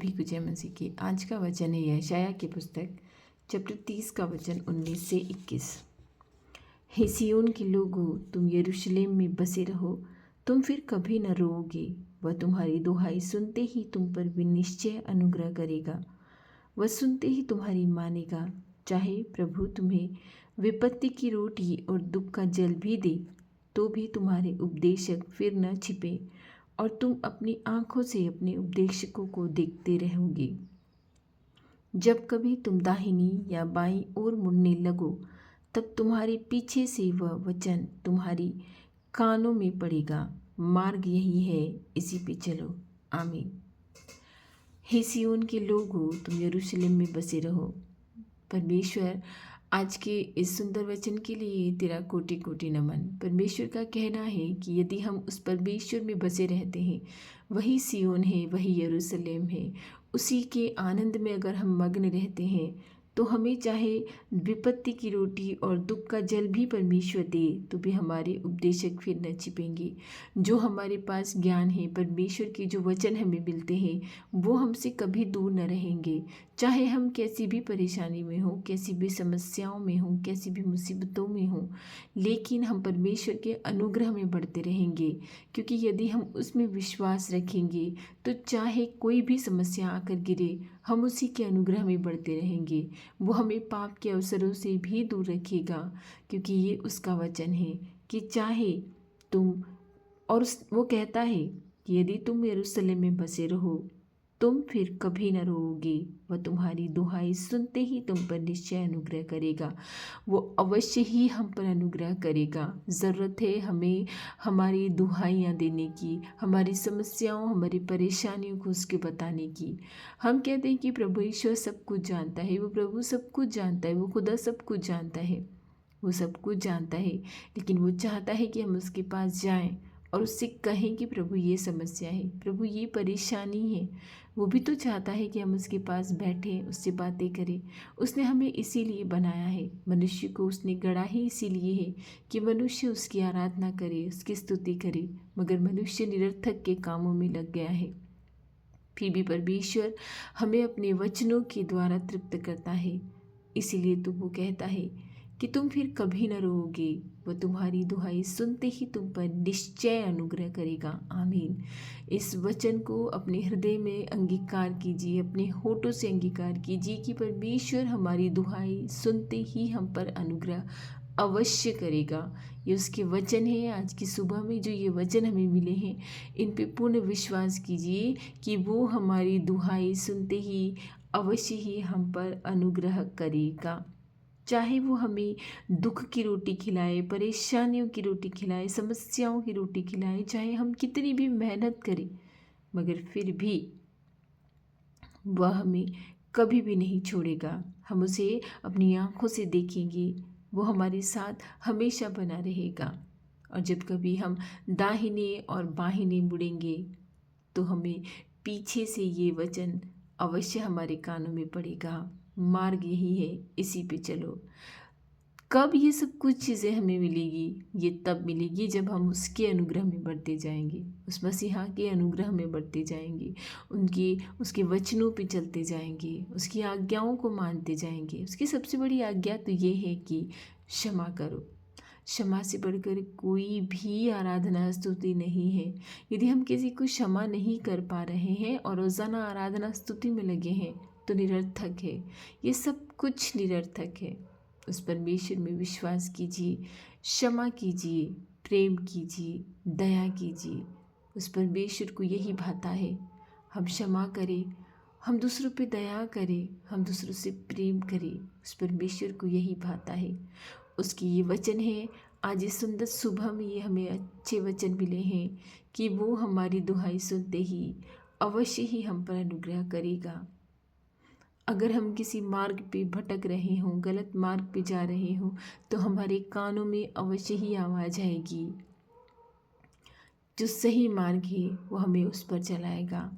सभी को जय मसीह की। आज का वचन है यशायाह की पुस्तक चैप्टर 30 का वचन 19 से 21। हे सिय्योन के लोगों, तुम यरूशलेम में बसे रहो, तुम फिर कभी न रोओगे। वह तुम्हारी दुहाई सुनते ही तुम पर भी निश्चय अनुग्रह करेगा। वह सुनते ही तुम्हारी मानेगा। चाहे प्रभु तुम्हें विपत्ति की रोटी और दुख का जल भी दे, तो भी तुम्हारे उपदेशक फिर न छिपे और तुम अपनी आँखों से अपने उपदेशकों को देखते रहोगे। जब कभी तुम दाहिनी या बाईं ओर मुड़ने लगो, तब तुम्हारे पीछे से वह वचन तुम्हारी कानों में पड़ेगा। मार्ग यही है, इसी पे चलो। आमीन। हे सिय्योन के लोगों, तुम यरूशलेम में बसे रहो। परमेश्वर, आज के इस सुंदर वचन के लिए तेरा कोटि कोटि नमन। परमेश्वर का कहना है कि यदि हम उस परमेश्वर में बसे रहते हैं, वही सिय्योन है, वही यरूशलेम है, उसी के आनंद में अगर हम मग्न रहते हैं, तो हमें चाहे विपत्ति की रोटी और दुख का जल भी परमेश्वर दे, तो भी हमारे उपदेशक फिर न छिपेंगे। जो हमारे पास ज्ञान है, परमेश्वर के जो वचन हमें मिलते हैं, वो हमसे कभी दूर न रहेंगे। चाहे हम कैसी भी परेशानी में हों, कैसी भी समस्याओं में हों, कैसी भी मुसीबतों में हों, लेकिन हम परमेश्वर के अनुग्रह में बढ़ते रहेंगे। क्योंकि यदि हम उसमें विश्वास रखेंगे, तो चाहे कोई भी समस्या आकर गिरे, हम उसी के अनुग्रह में बढ़ते रहेंगे। वो हमें पाप के अवसरों से भी दूर रखेगा, क्योंकि ये उसका वचन है कि चाहे तुम वो कहता है कि यदि तुम यरूशलेम में बसे रहो, तुम फिर कभी न रोओगे। वह तुम्हारी दुहाई सुनते ही तुम पर निश्चय अनुग्रह करेगा। वो अवश्य ही हम पर अनुग्रह करेगा। ज़रूरत है हमें हमारी दुहाइयाँ देने की, हमारी समस्याओं, हमारी परेशानियों को उसके बताने की। हम कहते हैं कि प्रभु ईश्वर सब कुछ जानता है। वो प्रभु सब कुछ जानता है, वो खुदा सब कुछ जानता है, वो सब कुछ जानता है। लेकिन वो चाहता है कि हम उसके पास जाएं और उससे कहें कि प्रभु ये समस्या है, प्रभु ये परेशानी है। वो भी तो चाहता है कि हम उसके पास बैठें, उससे बातें करें। उसने हमें इसीलिए बनाया है, मनुष्य को उसने गढ़ा ही इसीलिए है कि मनुष्य उसकी आराधना करे, उसकी स्तुति करे। मगर मनुष्य निरर्थक के कामों में लग गया है। फिर भी परमेश्वर हमें अपने वचनों के द्वारा तृप्त करता है। इसीलिए तो वो कहता है कि तुम फिर कभी न रोओगे। वह तुम्हारी दुहाई सुनते ही तुम पर निश्चय अनुग्रह करेगा। आमीन। इस वचन को अपने हृदय में अंगीकार कीजिए, अपने होठों से अंगीकार कीजिए कि परमेश्वर हमारी दुहाई सुनते ही हम पर अनुग्रह अवश्य करेगा। ये उसके वचन है। आज की सुबह में जो ये वचन हमें मिले हैं, इन पे पूर्ण विश्वास कीजिए कि वो हमारी दुहाई सुनते ही अवश्य ही हम पर अनुग्रह करेगा। चाहे वो हमें दुख की रोटी खिलाए, परेशानियों की रोटी खिलाए, समस्याओं की रोटी खिलाए, चाहे हम कितनी भी मेहनत करें, मगर फिर भी वह हमें कभी भी नहीं छोड़ेगा। हम उसे अपनी आँखों से देखेंगे, वो हमारे साथ हमेशा बना रहेगा। और जब कभी हम दाहिने और बाहिने मुड़ेंगे, तो हमें पीछे से ये वचन अवश्य हमारे कानों में पड़ेगा। मार्ग यही है, इसी पे चलो। कब ये सब कुछ चीज़ें हमें मिलेगी? ये तब मिलेगी जब हम उसके अनुग्रह में बढ़ते जाएंगे, उस मसीहा के अनुग्रह में बढ़ते जाएंगे, उसके वचनों पे चलते जाएंगे, उसकी आज्ञाओं को मानते जाएंगे। उसकी सबसे बड़ी आज्ञा तो ये है कि क्षमा करो। क्षमा से बढ़कर कोई भी आराधना स्तुति नहीं है। यदि हम किसी को क्षमा नहीं कर पा रहे हैं और रोज़ाना आराधना स्तुति में लगे हैं, तो निरर्थक है। ये सब कुछ निरर्थक है। उस परमेश्वर में विश्वास कीजिए, क्षमा कीजिए, प्रेम कीजिए, दया कीजिए। उस परमेश्वर को यही भाता है, हम क्षमा करें, हम दूसरों पे दया करें, हम दूसरों से प्रेम करें। उस परमेश्वर को यही भाता है। उसकी ये वचन है। आज इस सुंदर सुबह में ये हमें अच्छे वचन मिले हैं कि वो हमारी दुहाई सुनते ही अवश्य ही हम पर अनुग्रह करेगा। अगर हम किसी मार्ग पे भटक रहे हों, गलत मार्ग पे जा रहे हों, तो हमारे कानों में अवश्य ही आवाज़ आएगी। जो सही मार्ग है वो हमें उस पर चलाएगा।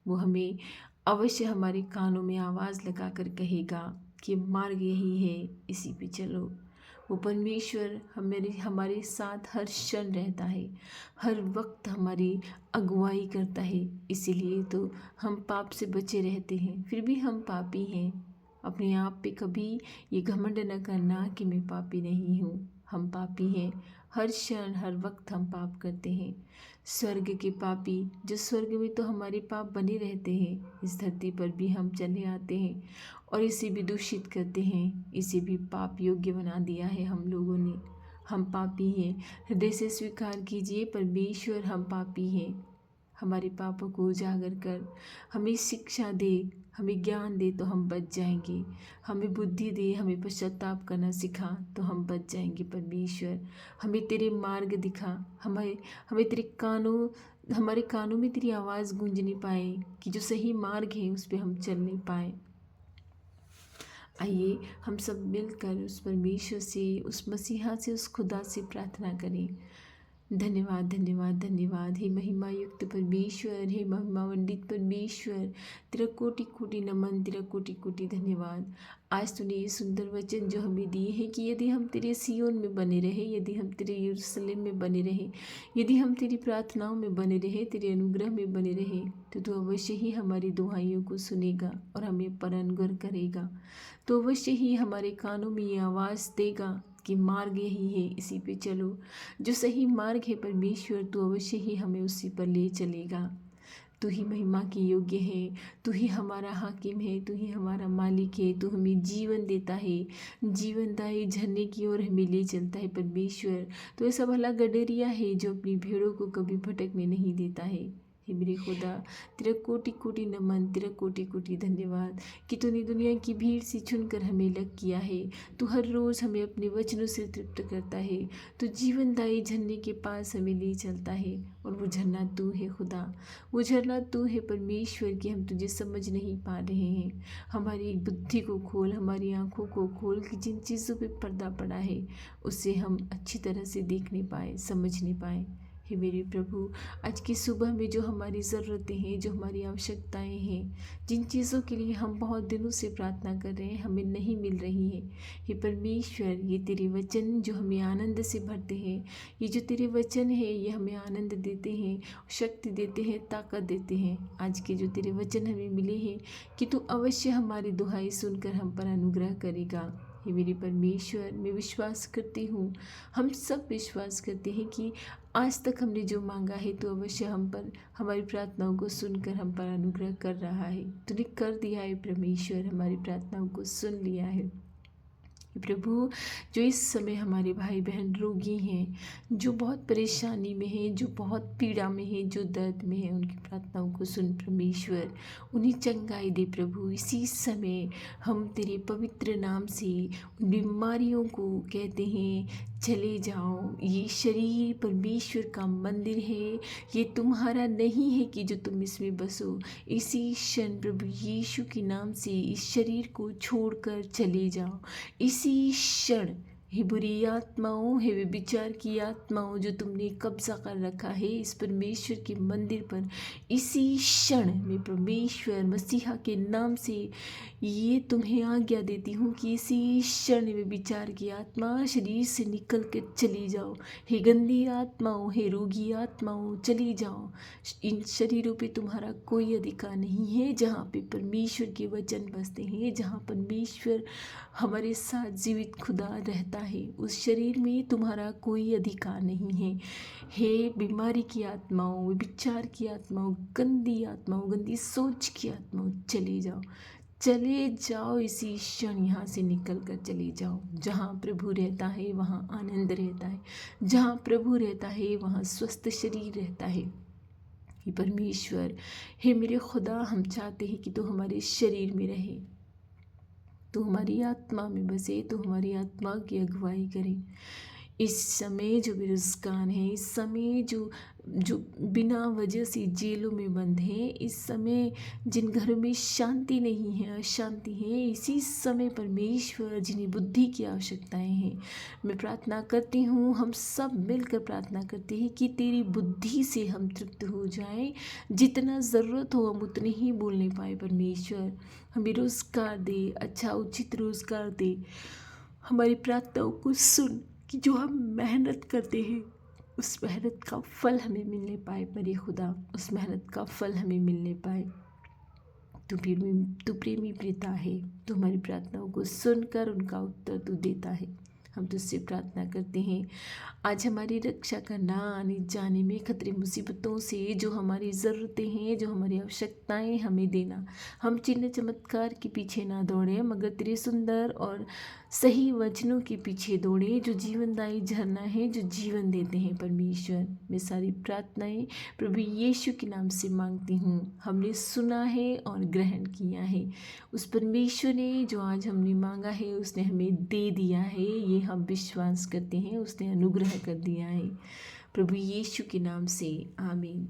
वो हमें अवश्य हमारे कानों में आवाज़ लगाकर कहेगा कि मार्ग यही है, इसी पे चलो। वो परमेश्वर हमारे साथ हर क्षण रहता है, हर वक्त हमारी अगुवाई करता है। इसीलिए तो हम पाप से बचे रहते हैं, फिर भी हम पापी हैं। अपने आप पे कभी ये घमंड न करना कि मैं पापी नहीं हूँ। हम पापी हैं, हर क्षण हर वक्त हम पाप करते हैं। स्वर्ग के पापी, जो स्वर्ग में तो हमारे पाप बने रहते हैं, इस धरती पर भी हम चले आते हैं और इसे भी दूषित करते हैं, इसे भी पाप योग्य बना दिया है हम लोगों ने। हम पापी हैं, हृदय से स्वीकार कीजिए परमेश्वर हम पापी हैं। हमारे पापों को उजागर कर हमें शिक्षा दे, हमें ज्ञान दे तो हम बच जाएंगे। हमें बुद्धि दे, हमें पश्चाताप करना सिखा तो हम बच जाएंगे परमेश्वर। हमें तेरे मार्ग दिखा, हमें हमें तेरे कानों हमारे कानों में तेरी आवाज़ गूंजनी पाए कि जो सही मार्ग है उस पर हम चलने पाए। आइए हम सब मिलकर उस परमेश्वर से, उस मसीहा से, उस खुदा से प्रार्थना करें। धन्यवाद धन्यवाद धन्यवाद हे महिमा युक्त परमेश्वर, हे महिमामंडित परमेश्वर, तेरा कोटि कोटि नमन, तेरा कोटि कोटि धन्यवाद। आज तूने ये सुंदर वचन जो हमें दिए हैं कि यदि हम तेरे सियोन में बने रहे, यदि हम तेरे यरूशलेम में बने रहे, यदि हम तेरी प्रार्थनाओं में बने रहे, तेरे अनुग्रह में बने रहे, तो तू अवश्य ही हमारी दुहाइयों को सुनेगा और हमें पर अनुग्रह करेगा। तो अवश्य ही हमारे कानों में ये आवाज़ देगा कि मार्ग यही है, इसी पे चलो। जो सही मार्ग है परमेश्वर, तू अवश्य ही हमें उसी पर ले चलेगा। तू ही महिमा की योग्य है, तू ही हमारा हाकिम है, तू ही हमारा मालिक है, तू हमें जीवन देता है, जीवनदायी झरने की ओर हमें ले चलता है परमेश्वर। तो ऐसा भला गडरिया है जो अपनी भेड़ों को कभी भटकने नहीं देता है। हे मेरे खुदा, तेरा कोटि कोटि नमन, तेरा कोटि कोटि धन्यवाद कि तूने दुनिया की भीड़ से चुनकर हमें अलग किया है। तू हर रोज़ हमें अपने वचनों से तृप्त करता है। तू जीवनदायी झरने के पास हमें ले चलता है और वो झरना तू है खुदा, वो झरना तू है परमेश्वर कि हम तुझे समझ नहीं पा रहे हैं। हमारी बुद्धि को खोल, हमारी आँखों को खोल कि जिन चीज़ों पे पर्दा पड़ा है उससे हम अच्छी तरह से देख नहीं पाए, समझ नहीं पाए। हे मेरे प्रभु, आज की सुबह में जो हमारी ज़रूरतें हैं, जो हमारी आवश्यकताएं हैं, जिन चीज़ों के लिए हम बहुत दिनों से प्रार्थना कर रहे हैं, हमें नहीं मिल रही हैं, हे परमेश्वर, ये तेरे वचन जो हमें आनंद से भरते हैं, ये जो तेरे वचन है ये हमें आनंद देते हैं, शक्ति देते हैं, ताकत देते हैं। आज के जो तेरे वचन हमें मिले हैं कि तू अवश्य हमारी दुहाई सुनकर हम पर अनुग्रह करेगा। हे मेरे परमेश्वर, मैं विश्वास करती हूँ, हम सब विश्वास करते हैं कि आज तक हमने जो मांगा है तो अवश्य हम पर, हमारी प्रार्थनाओं को सुनकर हम पर अनुग्रह कर रहा है। तूने कर दिया है परमेश्वर, हमारी प्रार्थनाओं को सुन लिया है। प्रभु, जो इस समय हमारे भाई बहन रोगी हैं, जो बहुत परेशानी में हैं, जो बहुत पीड़ा में हैं, जो दर्द में हैं, उनकी प्रार्थनाओं को सुन परमेश्वर, उन्हें चंगाई दे प्रभु। इसी समय हम तेरे पवित्र नाम से उन बीमारियों को कहते हैं चले जाओ। ये शरीर परमेश्वर का मंदिर है, ये तुम्हारा नहीं है कि जो तुम इसमें बसो। इसी क्षण प्रभु यीशु के नाम से इस शरीर को छोड़कर चले जाओ। इसी क्षण हे बुरी आत्माओं, हे व्यभिचार की आत्माओं जो तुमने कब्जा कर रखा है इस परमेश्वर के मंदिर पर, इसी क्षण में परमेश्वर मसीहा के नाम से ये तुम्हें आज्ञा देती हूँ कि इसी क्षण व्यभिचार की आत्मा शरीर से निकल कर चली जाओ। हे गंदी आत्माओं, हे रोगी आत्माओं, चली जाओ। इन शरीरों पे तुम्हारा कोई अधिकार नहीं है। जहाँ पे परमेश्वर के वचन बसते हैं, जहाँ परमेश्वर हमारे साथ जीवित खुदा रहता है, उस शरीर में तुम्हारा कोई अधिकार नहीं है। हे बीमारी की आत्माओं, विचार की आत्माओं, गंदी आत्माओं, गंदी सोच की आत्माओं, चले जाओ, चले जाओ। इसी क्षण यहाँ से निकल कर चले जाओ। जहाँ प्रभु रहता है वहाँ आनंद रहता है, जहाँ प्रभु रहता है वहाँ स्वस्थ शरीर रहता है। हे परमेश्वर, हे मेरे खुदा, हम चाहते हैं कि तू हमारे शरीर में रहे, तो हमारी आत्मा में बसे, तो हमारी आत्मा की अगुवाई करे। इस समय जो बेरोजगार हैं, इस समय जो जो बिना वजह से जेलों में बंद हैं, इस समय जिन घरों में शांति नहीं है, अशांति है, इसी समय परमेश्वर जिन्हें बुद्धि की आवश्यकताएं हैं, मैं प्रार्थना करती हूँ, हम सब मिलकर प्रार्थना करते हैं कि तेरी बुद्धि से हम तृप्त हो जाएं। जितना ज़रूरत हो हम उतने ही बोलने पाए परमेश्वर। हमें रोज़गार दे, अच्छा उचित रोज़गार दे, हमारी प्रार्थनाओं को सुन कि जो हम मेहनत करते हैं उस मेहनत का फल हमें मिलने पाए। मेरे खुदा, उस मेहनत का फल हमें मिलने पाए। तू प्रेमी पिता है। तू हमारी प्रार्थनाओं को सुनकर उनका उत्तर तू देता है। हम तुझसे प्रार्थना करते हैं, आज हमारी रक्षा करना, आने जाने में खतरे मुसीबतों से जो हमारी ज़रूरतें हैं, जो हमारी आवश्यकताएं हमें देना। हम चिन्ह चमत्कार के पीछे ना दौड़ें, मगर तेरे सुंदर और सही वचनों के पीछे दौड़ें, जो जीवनदायी झरना है, जो जीवन देते हैं। परमेश्वर, मैं सारी प्रार्थनाएं प्रभु यीशु के नाम से मांगती हूँ। हमने सुना है और ग्रहण किया है। उस परमेश्वर ने जो आज हमने मांगा है उसने हमें दे दिया है, ये हम विश्वास करते हैं। उसने अनुग्रह कर दिया है। प्रभु यीशु के नाम से आमीन।